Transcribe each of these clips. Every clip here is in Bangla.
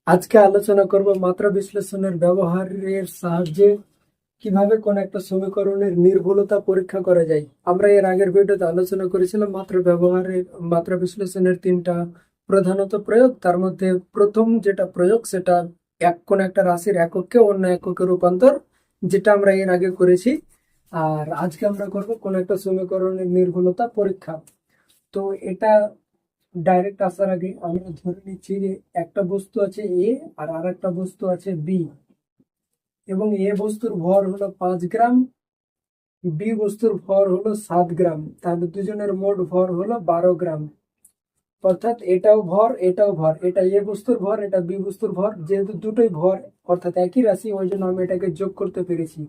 আজকে আলোচনা করব মাত্রা বিশ্লেষণের ব্যবহারের সাহায্যে কিভাবে কোন একটা সমীকরণের নির্ভুলতা পরীক্ষা করা যায়। আমরা এর আগের ভিডিওতে আলোচনা করেছিলাম মাত্রা বিশ্লেষণের তিনটা প্রধানত প্রয়োগ। তার মধ্যে প্রথম যেটা প্রয়োগ সেটা কোন একটা রাশির একককে অন্য এককে রূপান্তর, যেটা আমরা এর আগে করেছি। আর আজকে আমরা করব কোন একটা সমীকরণের নির্ভুলতা পরীক্ষা। তো এটা ডাইরেক্ট আসার আগে আমরা ধরে নিচ্ছি যে একটা বস্তু আছে এ আর আরেকটা বস্তু আছে বি, এবং এ বস্তুর ভর হলো 5 গ্রাম, বি বস্তুর ভর হলো 7 গ্রাম। তাহলে দুজনের মোট ভর হলো 12 গ্রাম। অর্থাৎ এটাও ভর এটাও ভর, এটা এ বস্তুর ভর এটা বি বস্তুর ভর, যেহেতু দুটোই ভর অর্থাৎ একই রাশি, ওই জন্য আমি এটাকে যোগ করতে পেরেছি।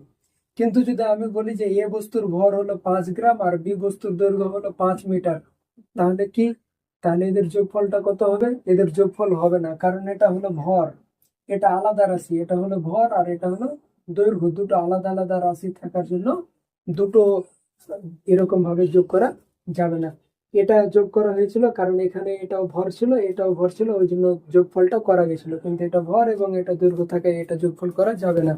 কিন্তু যদি আমি বলি যে এ বস্তুর ভর হলো 5 গ্রাম আর বি বস্তুর দৈর্ঘ্য হলো 5 মিটার, তাহলে কি, তাহলে এদের যোগফলটা কত হবে? এদের যোগফল হবে না, কারণ এটা হলো ভর, এটা আলাদা রাশি, এটা হলো ভর আর এটা হলো দৈর্ঘ্য। দুটো আলাদা আলাদা রাশি থাকার জন্য দুটো এরকম ভাবে যোগ করা যাবে না। এটা যোগ করা হয়েছিল কারণ এখানে এটাও ভর ছিল এটাও ভর ছিল, ওই জন্য যোগফলটা করা গেছিল, কিন্তু এটা ভর এবং এটা দৈর্ঘ্য থাকে, এটা যোগফল করা যাবে না।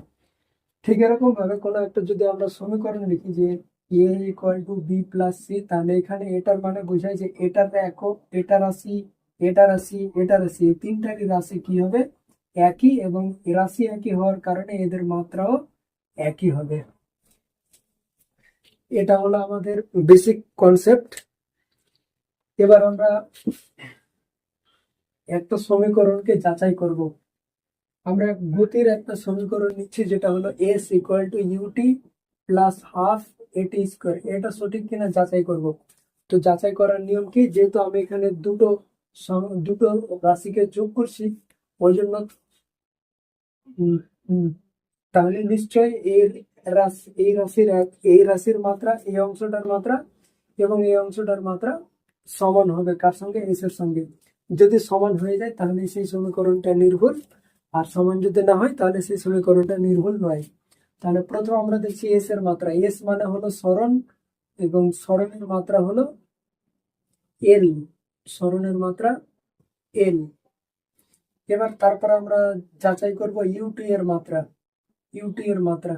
ঠিক এরকম ভাবে কোনো একটা যদি আমরা সমীকরণ লিখি যে A equal to B plus C, তাহলে এখানে এটার মানে বোঝায় যে এটার একক, এটা রাশি, এটা রাশি, এটা রাশি, এই তিনটারই রাশি কি হবে? একই, এবং রাশি একই হওয়ার কারণে এদের মাত্রাও একই হবে। এটা হলো আমাদের বেসিক কনসেপ্ট। এবার আমরা একটা সমীকরণকে যাচাই করব। আমরা গতির একটা সমীকরণ নিচ্ছি যেটা হলো s equal to u t plus half a t square. এটা সঠিক কিনা যাচাই করব। তো যাচাই করার নিয়ম কি, যেহেতু আমি এখানে দুটো রাশিকে যোগ করছি, ওই জন্য উম, উম, তাহলে নিশ্চয়ই এই রাশির মাত্রা, এই অংশটার মাত্রা এবং এই অংশটার মাত্রা সমান হবে কার সঙ্গে? এস এর সঙ্গে। যদি সমান হয়ে যায় তাহলে সেই সমীকরণটা নির্ভুল, আর সমান যদি না হয় তাহলে সেই সমীকরণটা নির্ভুল নয়। তাহলে প্রথম আমরা দেখছি এস এর মাত্রা। এস মানে হলো সরণ, এবং সরণের মাত্রা হলো এল, সরণের মাত্রা এল। এবার তারপর আমরা যাচাই করব ইউটি এর মাত্রা। ইউটি এর মাত্রা,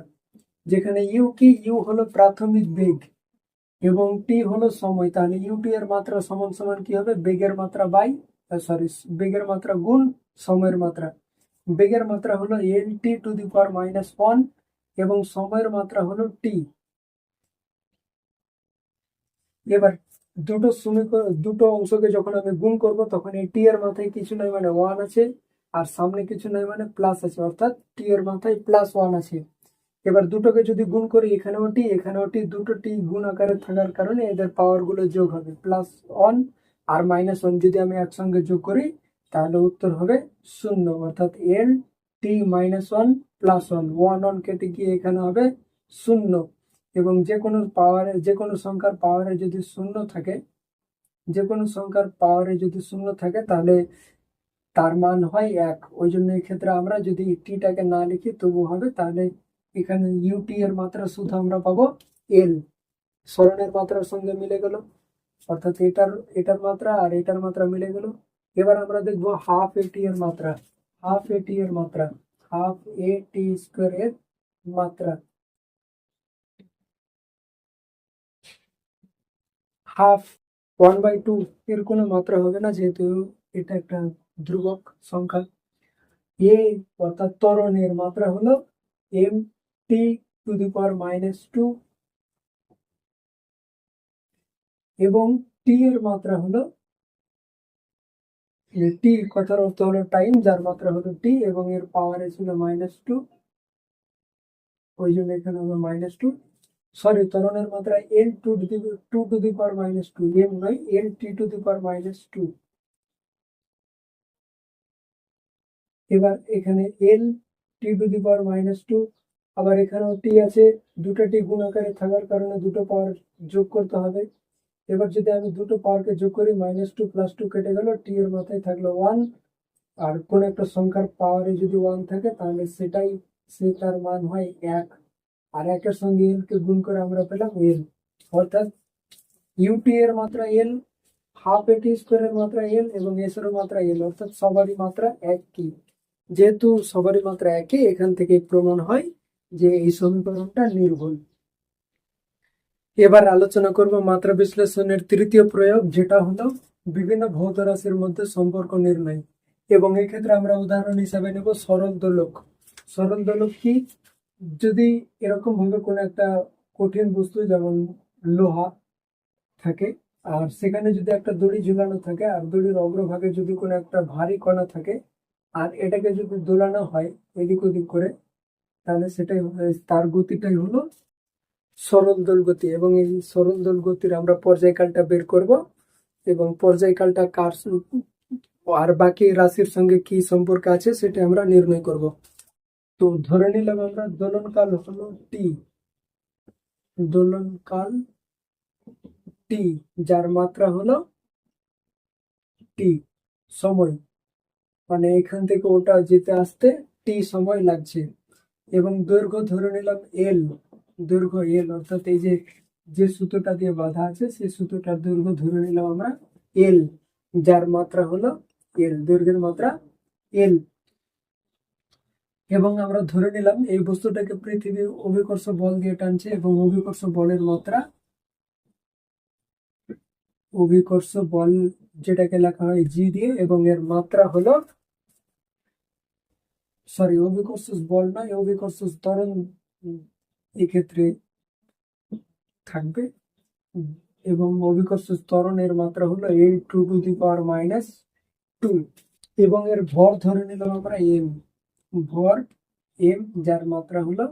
যেখানে ইউ কি, ইউ হলো প্রাথমিক বেগ এবং টি হলো সময়, তাহলে ইউটি এর মাত্রা সমান সমান কি হবে? বেগের মাত্রা বাই, সরি, বেগের মাত্রা গুণ সময়ের মাত্রা। বেগের মাত্রা হলো এল টি টু দি পাওয়ার -1 এবং সময়ের মাত্রা হলো টি। এবার দুটো অংশকে যখন আমি গুণ করব তখন এই টি এর মাথায় কিছু নয় মানে 1 আছে, আর সামনে কিছু নয় মানে প্লাস আছে, অর্থাৎ টি এর মাথায় +1 আছে। এবার দুটোকে যদি গুণ করি, এখানেও টি এখানেও টি, দুটো টি গুণ আকারে থাকার কারণে এদের পাওয়ার গুলো যোগ হবে, +1 আর -1 যদি আমি একসঙ্গে যোগ করি তাহলে উত্তর হবে 0, অর্থাৎ এল টি -1 +1, 1 কেটে গিয়ে এখানে হবে 0। এবং যে কোনো সংখ্যার পাওয়ারে যদি শূন্য থাকে, তাহলে তার মান হয় 1। ওই জন্য এক্ষেত্রে আমরা যদি টিটাকে না লিখি তবু হবে, তাহলে এখানে ইউটি এর মাত্রা শুধু আমরা পাবো এল, সরণের মাত্রার সঙ্গে মিলে গেল, অর্থাৎ এটার এটার মাত্রা আর এটার মাত্রা মিলে গেল। এবার আমরা দেখবো হাফ এটি এর মাত্রা। হাফ এটি এর মাত্রা, হাফ এ টি স্কোয়ার এর মাত্রা। হাফ 1/2 এর কোনো মাত্রা হবে না, যেহেতু এটা একটা ধ্রুবক সংখ্যা। এ অর্থাৎ ত্বরণের মাত্রা হলো এম টি টু দি পাওয়ার -2, এবং টি এর মাত্রা হলো, টি কথার অর্থ হলো টাইম, যার মাত্রা হলো টি এবং এর পাওয়ার ছিল -2, ওই জন্য এখানে হবে -2। সরি, ত্বরণের মাত্রা এল টু দি পাওয়ার -2, এম নয়, এল টি টু দি পাওয়ার -2। এবার এখানে এল টি টু দি পাওয়ার -2, আবার এখানেও টি আছে, দুটো টি গুণ আকারে থাকার কারণে দুটো পাওয়ার যোগ করতে হবে। এবার যদি আমি দুটো পাওয়ারকে যোগ করি, -2 + 2 কেটে গেল, টি এর মাথায় থাকলো 1। আর কোন একটা সংখ্যার পাওয়ারে যদি 1 থাকে তাহলে তার মান হয় 1, আর 1 এর সঙ্গে এল কে গুণ করে আমরা পেলাম এল। অর্থাৎ ইউটি এর মাত্রা এল, হাফ এটি স্কোয়ারের মাত্রা এল এবং এস এর মাত্রা এল, অর্থাৎ সবারই মাত্রা একই। যেহেতু সবারই মাত্রা একই, এখান থেকে প্রমাণ হয় যে এই সমীকরণটা নির্ভুল। এবার আলোচনা করব মাত্রা বিশ্লেষণের তৃতীয় প্রয়োগ, যেটা হলো বিভিন্ন ভৌত রাশির মধ্যে সম্পর্ক নির্ণয়। এবং এই ক্ষেত্রে আমরা উদাহরণ হিসাবে নেব সরল দোলক। সরল দোলক কি? যদি এরকম ভাবে কোনো একটা কঠিন বস্তু যেমন লোহা থাকে, আর সেখানে যদি একটা দড়ি ঝুলানো থাকে, আর দড়ির অগ্রভাগে যদি কোনো একটা ভারী কণা থাকে, আর এটাকে যদি দোলানো হয় এদিক ওদিক করে, তাহলে সেটাই তার গতিটাই হলো সরল দোল গতি। এবং এই সরল দোল গতির আমরা পর্যায়কালটা বের করব, এবং পর্যায়কালটা কার আর বাকি রাশির সঙ্গে কি সম্পর্ক আছে সেটা আমরা নির্ণয় করব। তো ধরে নিলাম আমরা দোলনকাল হলো টি, দোলনকাল টি, যার মাত্রা হলো টি সময়, মানে এখান থেকে ওটা যেতে আসতে টি সময় লাগছে। এবং দৈর্ঘ্য ধরে নিলাম এল, দৈর্ঘ্য এল, অর্থাৎ এই যে যে সুতোটা দিয়ে বাঁধা আছে সেই সুতোটার দৈর্ঘ্য ধরে নিলাম আমরা এল, যার মাত্রা হলো এল, দৈর্ঘ্যের মাত্রা এল। এবং আমরা ধরে নিলাম এই বস্তুটাকে পৃথিবী অভিকর্ষ বল দিয়ে টানছে, এবং অভিকর্ষ বলের মাত্রা, অভিকর্ষ বল যেটাকে লেখা হয় জি দিয়ে, এবং এর মাত্রা হলো, সরি অভিকর্ষ বল নয়, অভিকর্ষ ত্বরণ এক্ষেত্রে থাকবে। এবং অভিকর্ষ ত্বরণের মাত্রা হলো L2⁻², এবং এর ভর ধরে নিলাম আমরা এম, ভর এম, যার মাত্রা হলো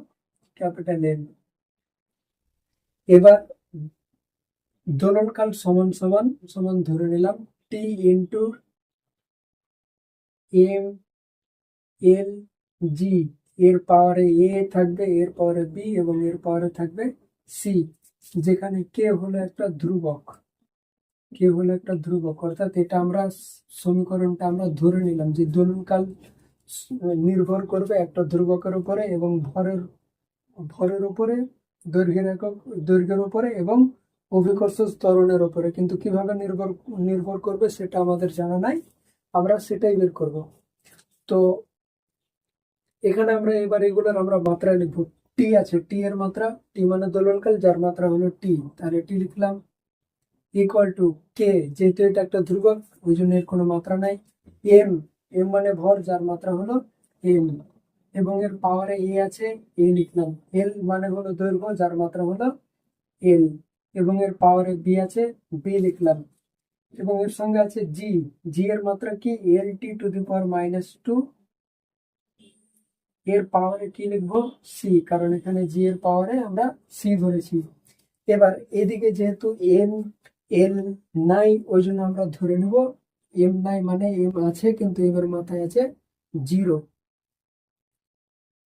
ক্যাপিটাল এম। এবার দোলনকাল সমান সমান সমান ধরে নিলাম টি ইন্টু এম এল জি, এর পাওয়ারে এ থাকবে, এর পাওয়ারে বি, এবং এর পাওয়ারে থাকবে সি, যেখানে কে হলো একটা ধ্রুবক, কে হলো একটা ধ্রুবক। অর্থাৎ এটা আমরা সমীকরণটা আমরা ধরে নিলাম যে দোলনকাল নির্ভর করবে একটা ধ্রুবকের উপরে, এবং ভরের ভরের উপরে, দৈর্ঘ্যের একক দৈর্ঘ্যের উপরে, এবং অভিকর্ষ ত্বরণের উপরে। কিন্তু কিভাবে নির্ভর নির্ভর করবে সেটা আমাদের জানা নাই, আমরা সেটাই বের করব। তো এখানে আমরা এবার এগুলোর আমরা মাত্রা লিখবো। টি আছে, টি এর মাত্রা, টি মানে দোলনকাল, যার মাত্রা হলো টি, তাহলে টি লিখলাম ইকুয়াল টু কে, যেহেতু এটা একটা ধ্রুবক ওই জন্য এর কোনো মাত্রা নাই। এম, এম মানে ভর, যার মাত্রা হলো এম, এবং এর পাওয়ারে এ আছে, এ লিখলাম। এল মানে হলো দৈর্ঘ্য, যার মাত্রা হলো এল, এবং এর পাওয়ারে বি আছে, বি লিখলাম। এবং এর সঙ্গে আছে জি, জি এর মাত্রা কি? L_T⁻², এর পাওয়ারে কি লিখবো? সি, কারণ এখানে জি এর পাওয়ারে আমরা সি ধরেছি। এবার এদিকে যেহেতু এম এল নাই, ওই জন্য আমরা ধরে নেব এম নাই, মানে এম আছে কিন্তু এম এর মাথায় আছে জিরো,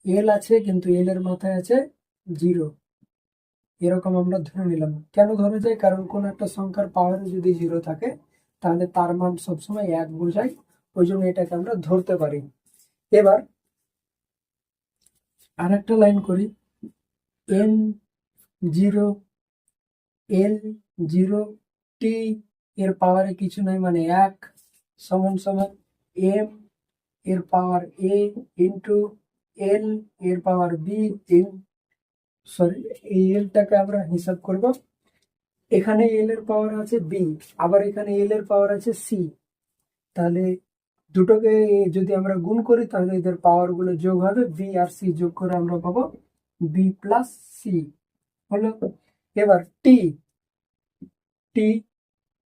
এল আছে কিন্তু এল এর মাথায় আছে জিরো, এরকম আমরা ধরে নিলাম। কেন ধরে যায়? কারণ কোন একটা সংখ্যার পাওয়ারে যদি জিরো থাকে তাহলে তার মান সবসময় এক বোঝায়, ওই জন্য এটাকে আমরা ধরতে পারি। এবার আর একটা লাইন করি, m zero l zero t এর পাওয়ারে কিছু নাই মানে এক, সমান সমান এম এর পাওয়ার এ ইন্টু এল এর পাওয়ার বি ইন, সরি এই এলটাকে আমরা হিসাব করব। এখানে এল এর পাওয়ার আছে বি, আবার এখানে এল এর পাওয়ার আছে সি, তাহলে দুটোকে যদি আমরা গুণ করি তাহলে এদের পাওয়ার গুলো যোগ হবে, বি আর সি যোগ করে আমরা পাবো বি প্লাস সি হলো। এবার টি, টি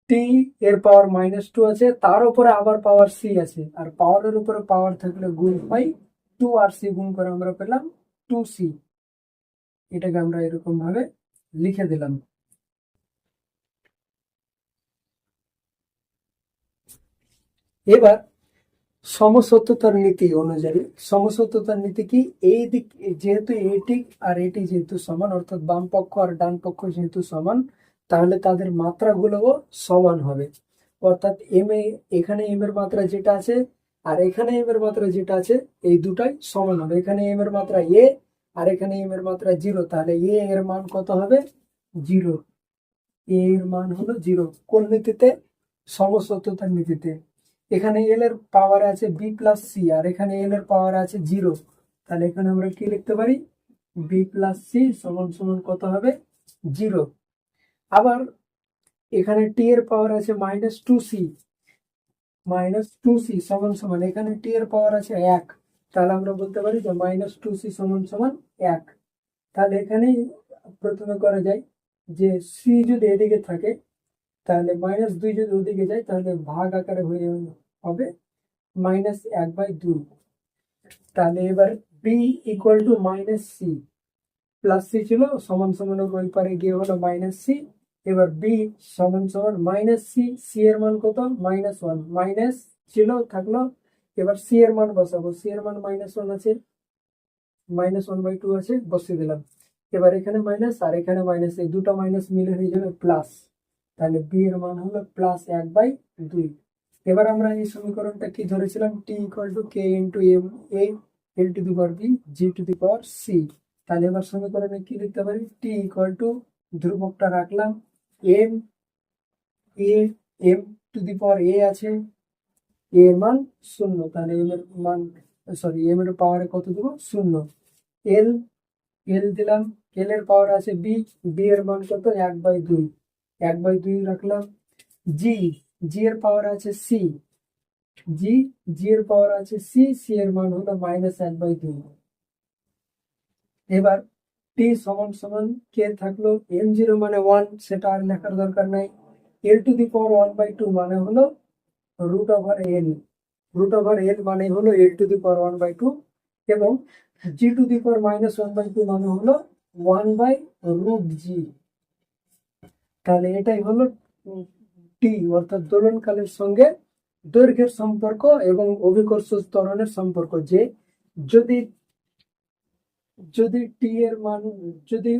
টি এর পাওয়ার -2 আছে, তার উপরে আবার পাওয়ার সি আছে, আর পাওয়ারের উপরে পাওয়ার থাকলে গুণ হয়, 2 আর সি গুণ করে আমরা পেলাম 2c। এটাকে আমরা এরকম ভাবে লিখে দিলাম। এবার সমসত্যতার নীতি অনুযায়ী, সমসত্যতার নীতি কি? এই দিক যেহেতু এটি আর এটি যেহেতু সমান, অর্থাৎ বাম পক্ষ আর ডান পক্ষ যেহেতু সমান, তাহলে তাদের মাত্রাগুলোও সমান হবে। অর্থাৎ এম এ, এখানে এম এর মাত্রা যেটা আছে আর এখানে এম এর মাত্রা যেটা আছে, এই দুটাই সমান হবে। এখানে এম এর মাত্রা এ আর এখানে এম এর মাত্রা জিরো, তাহলে এ এর মান কত হবে? জিরো, এ এর মান হলো জিরো। কোন নীতিতে? সমসত্যতার নীতিতে। এখানে এল এর পাওয়ার আছে বি প্লাস সি, আর এখানে এল এর পাওয়ার আছে 0। তাহলে এখানে আমরা কি লিখতে পারি, বি প্লাস সি সমান সমান কত হবে, 0। আবার এখানে টি এর পাওয়ার আছে -2c, -2c সমান সমান এখানে টি এর পাওয়ার আছে 1। তাহলে আমরা বলতে পারি যে -2c সমান সমান 1। তাহলে এখানেই প্রথমে করা যায় যে সি যদি এদিকে থাকে, তাহলে -2 যদি ওদিকে যায়, তাহলে ভাগ আকারে হয়ে হবে -1/2। তাহলে এবার b equal to -c, plus c ছিল সমান সমান ওই পারে গিয়ে হলো -c। এবার বি সমান সমান -c, সি এর মান কত, -1, মাইনাস ছিল থাকলো। এবার সি এর মান বসাবো, সি এর মান -1 আছে, -1/2 আছে, বসিয়ে দিলাম। এবার এখানে মাইনাস আর এখানে মাইনাস, এই দুটো মাইনাস মিলে হয়ে যাবে প্লাস। তাহলে বি এর মান হলো +1/2। এবার আমরা এই সমীকরণটা কি ধরেছিলাম, T equal to K into M A L to the power B G to the power C. তাহলে এবার সমীকরণে কি লিখতে পারি, টি ইকুয়াল টু ধ্রুবকটা রাখলাম M A, M to the power A আছে, এ এর মান 0। তাহলে এম এর মান, সরি এম এর পাওয়ারে কত দেবো, 0। এল, এল দিলাম, এল এর পাওয়ার আছে বি, বি এর মান কত, 1/2, 1/2 রাখলাম। জি, জি এর পাওয়ার আছে সি, জি, জি এর পাওয়ার আছে সি, সি এর মান হলো -1/2। এবার টি সমান সমান কে থাকলো, m0 মানে 1, সেটা আর লেখার দরকার নাই। এল টু দি পাওয়ার 1/2 মানে হলো √এল, √এল মানে হলো এল টু দি পাওয়ার 1/2, এবং জি টু দি পাওয়ার -1/2 মানে হলো 1/√জি। তাহলে এটাই হলো টি, অর্থাৎ দোলনকালের সঙ্গে দৈর্ঘ্যের সম্পর্ক এবং অভিকর্ষ ত্বরণের সম্পর্ক। যে যদি যদি টি এর মান, যদি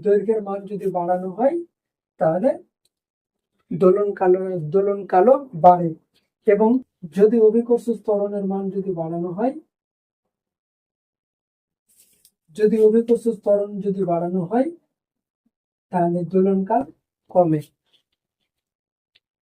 দৈর্ঘ্যের মান যদি বাড়ানো হয়, তাহলে দোলনকালও বাড়ে, এবং যদি অভিকর্ষ ত্বরণের মান যদি বাড়ানো হয়, যদি অভিকর্ষ ত্বরণ যদি বাড়ানো হয়, তাহলে দোলনকাল কমে।